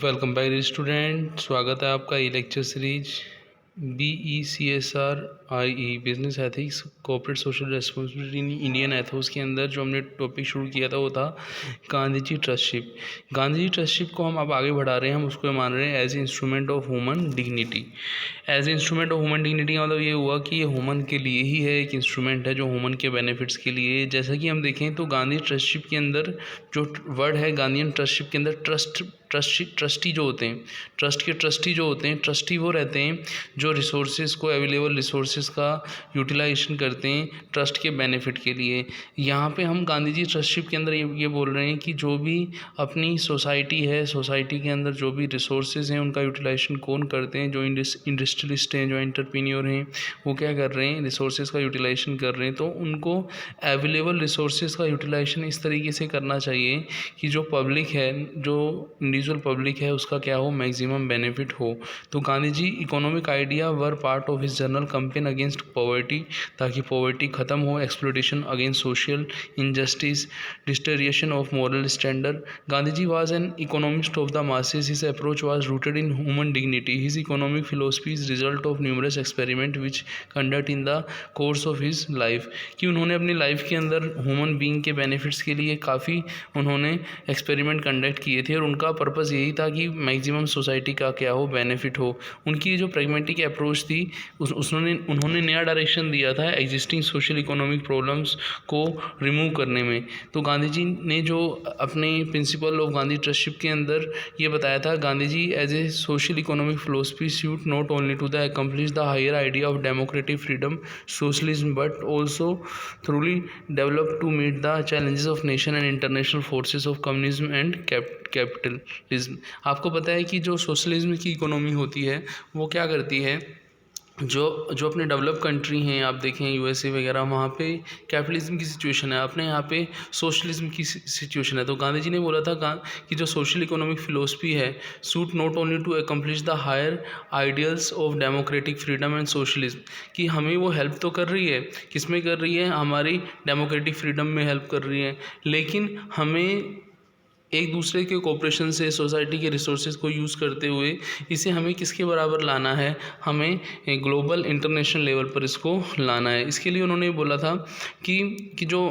Welcome back student. स्वागत है आपका e lecture series BECSR business ethics corporate social responsibility in Indian ethos के अंदर जो हमने टॉपिक शुरू किया था वो था गांधी जी ट्रस्टशिप। गांधी जी ट्रस्टशिप को हम अब आगे बढ़ा रहे हैं, हम उसको मान रहे हैं as a instrument of human dignity. As a instrument of human dignity का मतलब ये हुआ कि ये ह्यूमन के लिए ही है, एक इंस्ट्रूमेंट है जो ह्यूमन के बेनिफिट्स के लिए। जैसा कि हम देखें तो गांधी ट्रस्टशिप के अंदर जो वर्ड है गांधीयन ट्रस्टशिप के अंदर ट्रस्टी जो होते हैं, ट्रस्ट के ट्रस्टी जो होते हैं, ट्रस्टी वो रहते हैं जो रिसोर्सेज को, अवेलेबल रिसोर्सेज का यूटिलाइजेशन करते हैं ट्रस्ट के बेनिफिट के लिए। यहाँ पे हम गांधी जी ट्रस्टशिप के अंदर ये बोल रहे हैं कि जो भी अपनी सोसाइटी है, सोसाइटी के अंदर जो भी रिसोर्सेज हैं उनका यूटिलाइजेशन कौन करते हैं, जो इंडस्ट्रियलिस्ट हैं, जो एंटरप्रेन्योर हैं, वो क्या कर रहे हैं, रिसोर्सेज का यूटिलाइजेशन कर रहे हैं। तो उनको अवेलेबल रिसोर्सेज का यूटिलाइजेशन इस तरीके से करना चाहिए कि जो पब्लिक है, जो इंडिविजुअल पब्लिक है, उसका क्या हो, मैक्सिमम बेनिफिट हो। तो Gandhi ji economic idea were part of his general campaign against poverty, ताकि पॉवर्टी खत्म हो, exploitation against social injustice, deterioration of moral standard. Gandhi ji was an economist of the masses, his approach was rooted in human dignity, his economic philosophy is result of numerous experiment which conduct in the course of his life. कि उन्होंने अपनी life के अंदर human being के benefits के लिए काफ़ी उन्होंने एक्सपेरिमेंट कंडक्ट किए थे और उनका पर्पज़ यही था कि मैक्सिमम सोसाइटी का क्या हो, बेनिफिट हो। उनकी जो प्रैग्मेटिक अप्रोच थी उन्होंने नया डायरेक्शन दिया था एग्जिस्टिंग सोशल इकोनॉमिक प्रॉब्लम्स को रिमूव करने में। तो गांधी जी ने जो अपने प्रिंसिपल ऑफ गांधी ट्रस्टशिप के अंदर ये बताया था, Gandhi ji as a social economic philosophy suit not only to the accomplish the higher idea of democratic freedom socialism but also truly develop to meet the challenges of nation and international forces of communism and capitalism. आपको पता है कि जो socialism की economy होती है वो क्या करती है, जो जो अपने डेवलप कंट्री हैं, आप देखें USA वगैरह, वहाँ पे कैपिटलिज्म की सिचुएशन है, अपने यहाँ पे सोशलिज्म की सिचुएशन है। तो गांधी जी ने बोला था कि जो सोशल इकोनॉमिक फिलोसफी है suit not only to accomplish the higher ideals of democratic freedom and socialism, कि हमें वो हेल्प तो कर रही है, किस में कर रही है, हमारी डेमोक्रेटिक फ्रीडम में हेल्प कर रही है, लेकिन हमें एक दूसरे के कोऑपरेशन से, सोसाइटी के रिसोर्सेज को यूज़ करते हुए इसे हमें किसके बराबर लाना है, हमें ग्लोबल इंटरनेशनल लेवल पर इसको लाना है। इसके लिए उन्होंने बोला था कि जो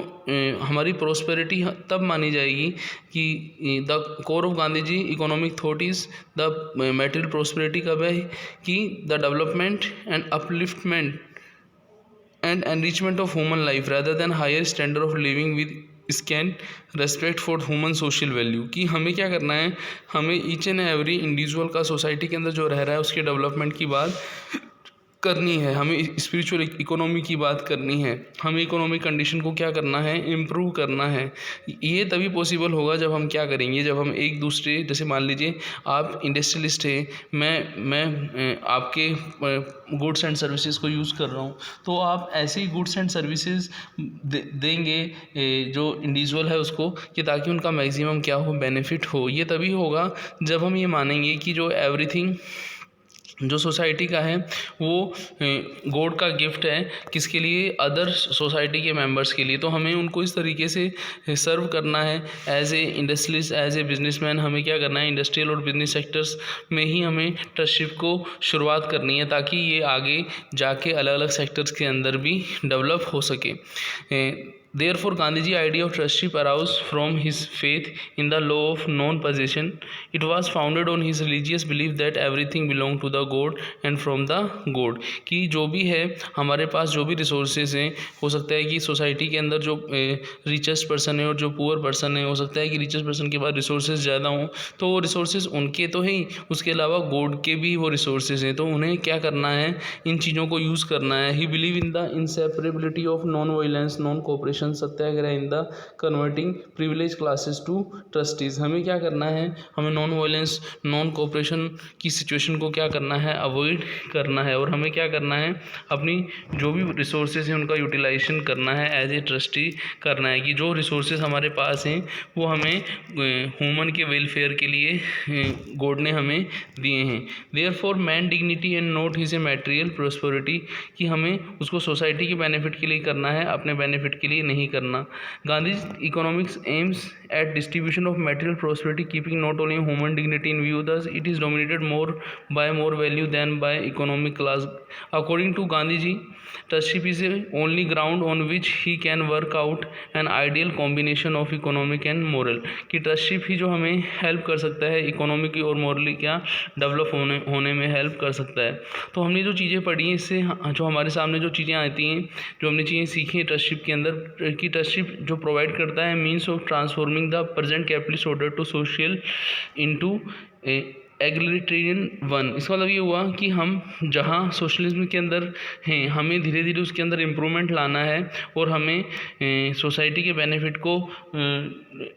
हमारी प्रोस्पेरिटी तब मानी जाएगी कि the core of Gandhi ji economic thought is the material prosperity कब है, कि the development and upliftment and enrichment of human life rather than higher standard of living with scant respect for human social value. कि हमें क्या करना है, हमें each and every individual का सोसाइटी के अंदर जो रह रहा है उसके डेवलपमेंट की बात करनी है, हमें स्पिरिचुअल इकोनॉमी की बात करनी है, हमें इकोनॉमिक कंडीशन को क्या करना है, इम्प्रूव करना है। ये तभी पॉसिबल होगा जब हम क्या करेंगे, जब हम एक दूसरे, जैसे मान लीजिए आप इंडस्ट्रियलिस्ट हैं, मैं आपके गुड्स एंड सर्विसेज को यूज़ कर रहा हूँ, तो आप ऐसे ही गुड्स एंड सर्विसेज देंगे जो इंडिविजुअल है उसको, कि ताकि उनका मैक्सिमम क्या हो, बेनिफिट हो। ये तभी होगा जब हम ये मानेंगे कि जो एवरीथिंग जो सोसाइटी का है वो गॉड का गिफ्ट है, किसके लिए, अदर सोसाइटी के मेंबर्स के लिए। तो हमें उनको इस तरीके से सर्व करना है as a industrialist, as a businessman. हमें क्या करना है, इंडस्ट्रियल और बिजनेस सेक्टर्स में ही हमें ट्रस्टशिप को शुरुआत करनी है, ताकि ये आगे जाके अलग अलग सेक्टर्स के अंदर भी डेवलप हो सके। Therefore, Gandhiji idea of trustship arose from his faith in the law of non-possession. It was founded on his religious belief that everything belonged to the God and from the God. कि जो भी है हमारे पास, जो भी resources हैं, हो सकता है कि सोसाइटी के अंदर जो रिचेस्ट पर्सन है और जो पुअर पर्सन है, हो सकता है कि रिचेस्ट पर्सन के पास रिसोर्सेज ज़्यादा हों, तो वो रिसोर्सेज उनके तो ही, उसके अलावा गॉड के भी वो रिसोर्सेज हैं, तो उन्हें क्या करना है, इन चीज़ों को यूज़ करना है। He believe in the inseparability of non violence, non cooperation, satyagraha in the converting privilege classes to trustees. हमें क्या करना है, हमें नॉन वायलेंस, नॉन कोऑपरेशन की सिचुएशन को क्या करना है, अवॉइड करना है, और हमें क्या करना है, अपनी जो भी रिसोर्सेज हैं उनका यूटिलाइजेशन करना है, एज ए ट्रस्टी करना है, कि जो रिसोर्सेज हमारे पास हैं वो हमें ह्यूमन के वेलफेयर के लिए गॉड ने हमें दिए हैं। Therefore man dignity and not his a material prosperity, कि हमें उसको सोसाइटी के बेनिफिट के लिए करना है, अपने बेनिफिट के लिए नहीं करना। Gandhi economics AIIMS at distribution of material prosperity, keeping not only human dignity in view, thus it is dominated more by more value than by economic class. According to Gandhiji, trustship is the only ground on which he can work out an ideal combination of economic and moral. कि ट्रस्टशिप ही जो हमें help कर सकता है economic और morally क्या develop होने में हेल्प कर सकता है। तो हमने जो चीज़ें पढ़ी हैं इससे जो हमारे सामने जो चीज़ें आती हैं, जो हमने चीज़ें सीखी हैं ट्रस्टशिप के अंदर, कि ट्रस्टशिप जो प्रोवाइड करता है means of transforming the present capitalist order to social into a egalitarian one. इसका मतलब ये हुआ कि हम जहाँ सोशलिज्म के अंदर हैं हमें धीरे धीरे उसके अंदर इम्प्रूवमेंट लाना है और हमें सोसाइटी के बेनिफिट को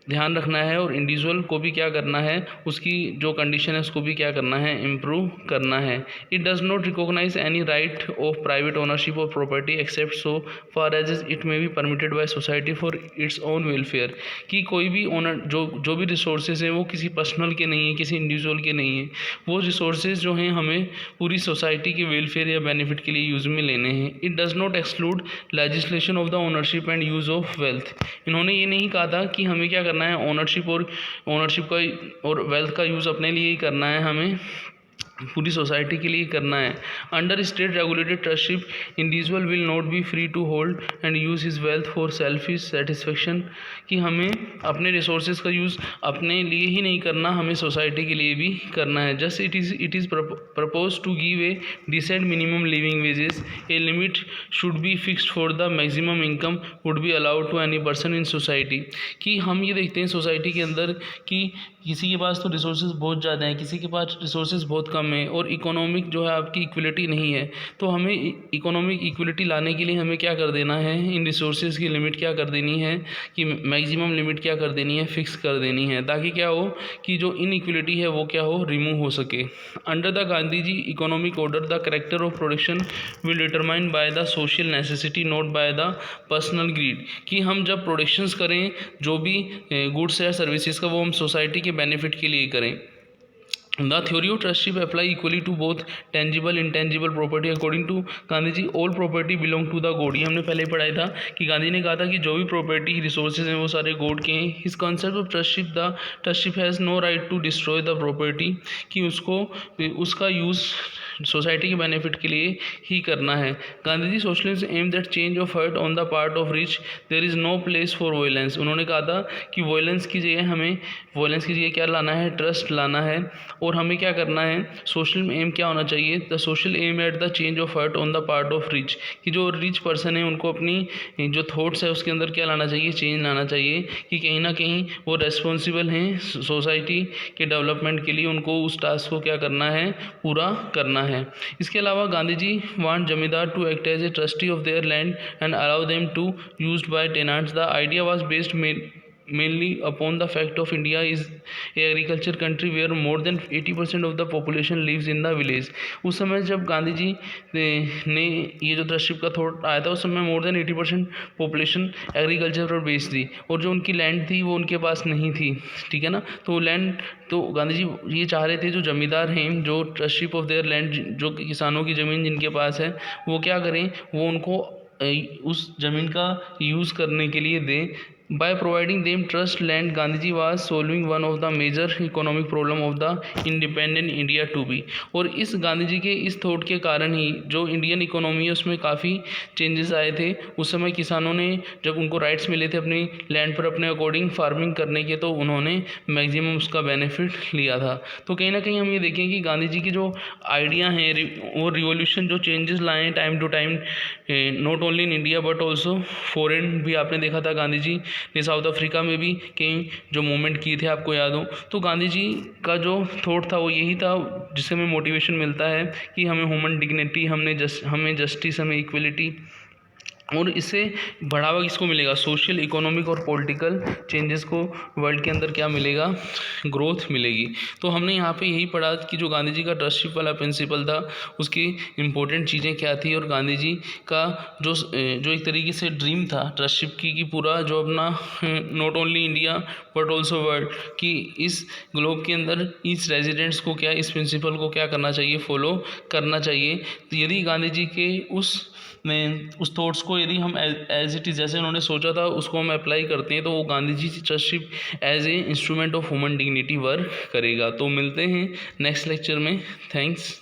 ध्यान रखना है और इंडिविजुअल को भी क्या करना है, उसकी जो कंडीशन है उसको भी क्या करना है, इम्प्रूव करना है। It does not recognise any right of private ownership of property except so far as it may be permitted by society for its own welfare. कि कोई भी ओनर जो भी रिसोर्सेज हैं वो किसी पर्सनल के नहीं है, किसी इंडिविजुअल के नहीं है, वो रिसोर्सेज जो हैं हमें पूरी सोसाइटी के वेलफेयर या बेनिफिट के लिए यूज़ में लेने हैं। It does not exclude legislation of the ownership and use of wealth. इन्होंने ये नहीं कहा था कि हमें क्या करना है, ओनरशिप का और वेल्थ का यूज़ अपने लिए ही करना है, हमें पूरी सोसाइटी के लिए करना है। Under state regulated trusteeship individual will not be free to hold and use his wealth for selfish satisfaction. कि हमें अपने रिसोर्सेज का यूज़ अपने लिए ही नहीं करना, हमें सोसाइटी के लिए भी करना है। Just it is propose to give a decent minimum living wages, a limit should be fixed for the maximum income would be allowed to any person in society. कि हम ये देखते हैं सोसाइटी के अंदर कि किसी के पास तो रिसोर्सेज बहुत ज़्यादा हैं, किसी के पास रिसोर्सेज बहुत कम है और इकोनॉमिक जो है आपकी इक्वलिटी नहीं है। तो हमें इकोनॉमिक इक्वलिटी लाने के लिए हमें क्या कर देना है, इन रिसोर्सेज की लिमिट क्या कर देनी है, कि मैक्सिमम लिमिट क्या कर देनी है, फिक्स कर देनी है, ताकि क्या हो कि जो इनइक्वलिटी है वो क्या हो, रिमूव हो सके। Under the Gandhi ji economic order the character of production will determine by the social necessity not by the personal greed. कि हम जब प्रोडक्शंस करें जो भी गुड्स या सर्विसेज का, वो हम सोसाइटी के बेनिफिट के लिए करें। The theory of trustship apply equally to both tangible intangible property. According to Gandhi ji all property belong to the god। ये हमने पहले ही पढ़ाया था कि गांधी ने कहा था कि जो भी प्रॉपर्टी रिसोर्सेज हैं वो सारे गॉड के हैं। His concept of trustship, the trustship has no right to destroy the property। कि उसका यूज़ सोसाइटी के बेनिफिट के लिए ही करना है। Gandhi ji socialism aim that change of heart on the part of rich there is no place for violence. उन्होंने कहा था कि वायलेंस की जगह क्या लाना है, ट्रस्ट लाना है। और हमें क्या करना है, सोशल एम क्या होना चाहिए, the social aim at the change of heart on the part of rich. कि जो रिच पर्सन है उनको अपनी जो थॉट्स है उसके अंदर क्या लाना चाहिए, चेंज लाना चाहिए। कि कहीं ना कहीं वो रेस्पॉन्सिबल हैं सोसाइटी के डेवलपमेंट के लिए, उनको उस टास्क को क्या करना है, पूरा करना है। इसके अलावा Gandhi ji want zamindar to act as a trustee of their land and allow them to used by tenants. The idea was based mainly upon the fact of India is a agriculture country where more than 80% of the population lives in the village। उस समय जब गांधी जी ने ये जो ट्रस्टशिप का thought आया था उस समय मोर देन 80% पॉपुलेशन एग्रीकल्चर पर बेस्ड थी और जो उनकी लैंड थी वो उनके पास नहीं थी, ठीक है ना। तो लैंड तो गांधी जी ये चाह रहे थे जो जमींदार हैं, जो ट्रस्टशिप ऑफ देयर लैंड, जो किसानों की ज़मीन जिनके पास है, वो क्या करें, वो उनको उस ज़मीन का यूज़ करने के लिए दें। By providing them trust land, Gandhiji was solving one of the major economic problem of the independent India to be। और इस गांधी जी के इस थॉट के कारण ही जो इंडियन इकोनॉमी है उसमें काफ़ी चेंजेस आए थे। उस समय किसानों ने जब उनको राइट्स मिले थे अपनी लैंड पर अपने अकॉर्डिंग फार्मिंग करने के, तो उन्होंने मैक्सिमम उसका बेनिफिट लिया था। तो कहीं ना कहीं हम ये देखें कि गांधी जी की जो आइडिया हैं वो रिवॉल्यूशन जो चेंजेस लाए time to time, not only in India but also foreign भी आपने देखा था गांधी जी ने साउथ अफ्रीका में भी कई जो मूवमेंट किए थे, आपको याद हो। तो गांधी जी का जो थॉट था वो यही था जिससे हमें मोटिवेशन मिलता है कि हमें ह्यूमन डिग्निटी, हमें जस्टिस, हमें इक्वलिटी, और इससे बढ़ावा किसको मिलेगा, सोशल, इकोनॉमिक और पॉलिटिकल चेंजेस को वर्ल्ड के अंदर क्या मिलेगा, ग्रोथ मिलेगी। तो हमने यहाँ पे यही पढ़ा कि जो गांधी जी का ट्रस्टशिप वाला प्रिंसिपल था उसकी इम्पोर्टेंट चीज़ें क्या थी, और गांधी जी का जो एक तरीके से ड्रीम था ट्रस्टशिप की, कि पूरा जो अपना not only India but also world, कि इस ग्लोब के अंदर इस रेजिडेंट्स को क्या, इस प्रिंसिपल को क्या करना चाहिए, फॉलो करना चाहिए। तो यदि गांधी जी के उस थॉट्स को उसको यदि हम एज इट इज़ जैसे उन्होंने सोचा था उसको हम अप्लाई करते हैं तो वो Gandhi ji trusteeship as a instrument of human dignity work करेगा। तो मिलते हैं नेक्स्ट लेक्चर में। थैंक्स।